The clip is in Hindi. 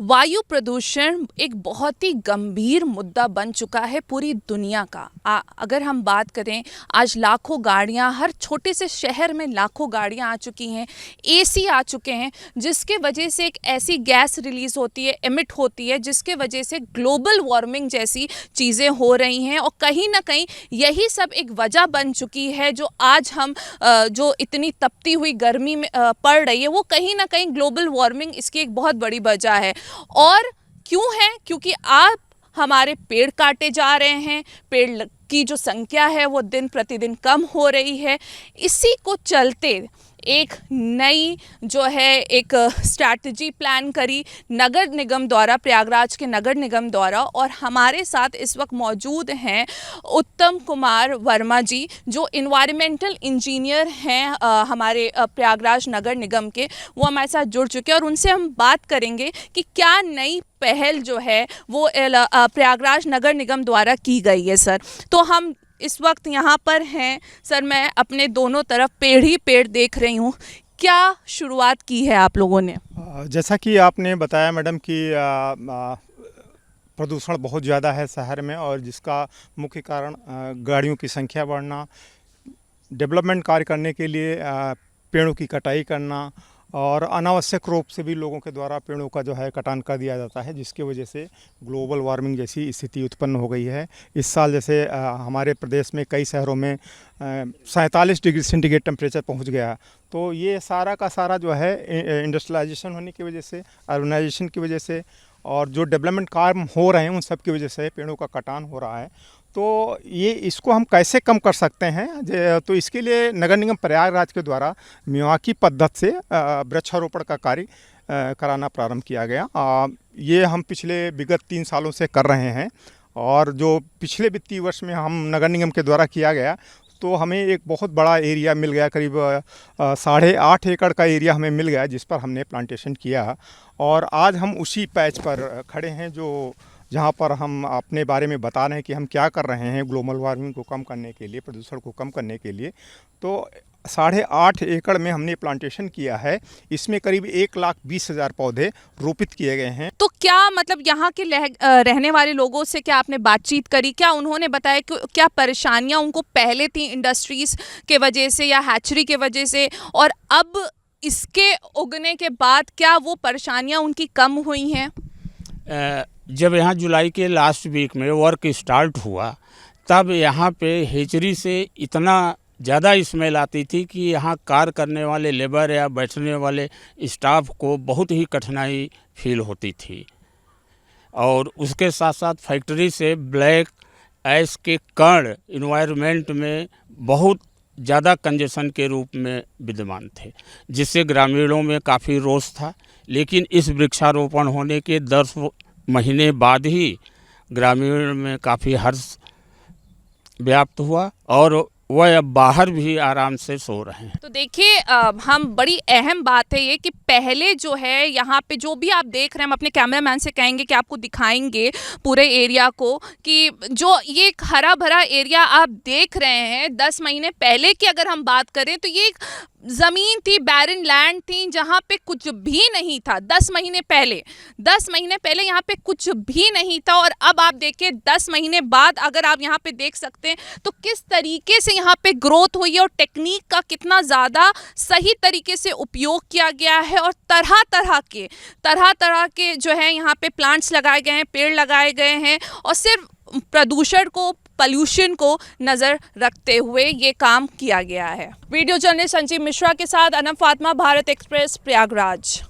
वायु प्रदूषण एक बहुत ही गंभीर मुद्दा बन चुका है पूरी दुनिया का। अगर हम बात करें, आज लाखों गाड़ियां, हर छोटे से शहर में लाखों गाड़ियां आ चुकी हैं, एसी आ चुके हैं, जिसके वजह से एक ऐसी गैस रिलीज़ होती है, एमिट होती है, जिसके वजह से ग्लोबल वार्मिंग जैसी चीज़ें हो रही हैं। और कहीं ना कहीं यही सब एक वजह बन चुकी है जो आज हम जो इतनी तपती हुई गर्मी में पड़ रही है, वो कहीं ना कहीं ग्लोबल वार्मिंग इसकी एक बहुत बड़ी वजह है। और क्यों है? क्योंकि आप हमारे पेड़ काटे जा रहे हैं, पेड़ की जो संख्या है वो दिन प्रतिदिन कम हो रही है। इसी को चलते एक नई जो है एक स्ट्रैटेजी प्लान करी नगर निगम द्वारा, प्रयागराज के नगर निगम द्वारा। और हमारे साथ इस वक्त मौजूद हैं उत्तम कुमार वर्मा जी, जो इन्वायरमेंटल इंजीनियर हैं हमारे प्रयागराज नगर निगम के। वो हमारे साथ जुड़ चुके हैं और उनसे हम बात करेंगे कि क्या नई पहल जो है वो प्रयागराज नगर निगम द्वारा की गई है। सर, तो हम इस वक्त यहाँ पर हैं। सर, मैं अपने दोनों तरफ पेड़ ही पेड़ देख रही हूँ। क्या शुरुआत की है आप लोगों ने? जैसा कि आपने बताया मैडम कि प्रदूषण बहुत ज़्यादा है शहर में, और जिसका मुख्य कारण गाड़ियों की संख्या बढ़ना, डेवलपमेंट कार्य करने के लिए पेड़ों की कटाई करना, और अनावश्यक रूप से भी लोगों के द्वारा पेड़ों का जो है कटान कर दिया जाता है, जिसकी वजह से ग्लोबल वार्मिंग जैसी स्थिति उत्पन्न हो गई है। इस साल जैसे हमारे प्रदेश में कई शहरों में 47 डिग्री सेंटीग्रेड टेम्परेचर पहुंच गया। तो ये सारा का सारा जो है इंडस्ट्रियलाइजेशन होने की वजह से, अर्बनाइजेशन की वजह से, और जो डेवलपमेंट कार्य हो रहे हैं उन सब की वजह से पेड़ों का कटान हो रहा है। तो ये इसको हम कैसे कम कर सकते हैं? तो इसके लिए नगर निगम प्रयागराज के द्वारा मियावाकी पद्धति से वृक्षारोपण का कार्य कराना प्रारंभ किया गया। ये हम पिछले विगत 3 सालों से कर रहे हैं, और जो पिछले वित्तीय वर्ष में हम नगर निगम के द्वारा किया गया, तो हमें एक बहुत बड़ा एरिया मिल गया, करीब 8.5 एकड़ का एरिया हमें मिल गया, जिस पर हमने प्लांटेशन किया। और आज हम उसी पैच पर खड़े हैं जहाँ पर हम अपने बारे में बता रहे हैं कि हम क्या कर रहे हैं ग्लोबल वार्मिंग को कम करने के लिए, प्रदूषण को कम करने के लिए। तो 8.5 एकड़ में हमने प्लांटेशन किया है। इसमें करीब 1,20,000 पौधे रोपित किए गए हैं। तो क्या मतलब यहाँ के रहने वाले लोगों से क्या आपने बातचीत करी? क्या उन्होंने बताया कि क्या परेशानियाँ उनको पहले थी इंडस्ट्रीज़ के वजह से या हैचरी के वजह से, और अब इसके उगने के बाद क्या वो परेशानियाँ उनकी कम हुई हैं? जब यहाँ जुलाई के लास्ट वीक में वर्क स्टार्ट हुआ, तब यहाँ पे हेचरी से इतना ज़्यादा स्मेल आती थी कि यहाँ कार्य करने वाले लेबर या बैठने वाले स्टाफ को बहुत ही कठिनाई फील होती थी। और उसके साथ साथ फैक्ट्री से ब्लैक ऐश के कण इन्वायरमेंट में बहुत ज़्यादा कंजेशन के रूप में विद्यमान थे, जिससे ग्रामीणों में काफ़ी रोष था। लेकिन इस वृक्षारोपण होने के 10 महीने बाद ही ग्रामीण में काफ़ी हर्ष व्याप्त हुआ, और वह अब बाहर भी आराम से सो रहे हैं। तो देखिए, हम बड़ी अहम बात है ये कि पहले जो है यहाँ पे जो भी आप देख रहे हैं, हम अपने कैमरामैन से कहेंगे कि आपको दिखाएंगे पूरे एरिया को, कि जो ये हरा भरा एरिया आप देख रहे हैं, 10 महीने पहले की अगर हम बात करें तो ये ज़मीन थी, बैरन लैंड थी, जहाँ पे कुछ भी नहीं था। 10 महीने पहले यहाँ पे कुछ भी नहीं था। और अब आप देखिए 10 महीने बाद अगर आप यहाँ पे देख सकते हैं तो किस तरीके से यहाँ पे ग्रोथ हुई है, और टेक्निक का कितना ज़्यादा सही तरीके से उपयोग किया गया है। और तरह तरह के जो है यहाँ पे प्लांट्स लगाए गए हैं, पेड़ लगाए गए हैं, और सिर्फ प्रदूषण को, पॉल्यूशन को नज़र रखते हुए ये काम किया गया है। वीडियो जर्नलिस्ट संजीव मिश्रा के साथ अनम फातिमा, भारत एक्सप्रेस, प्रयागराज।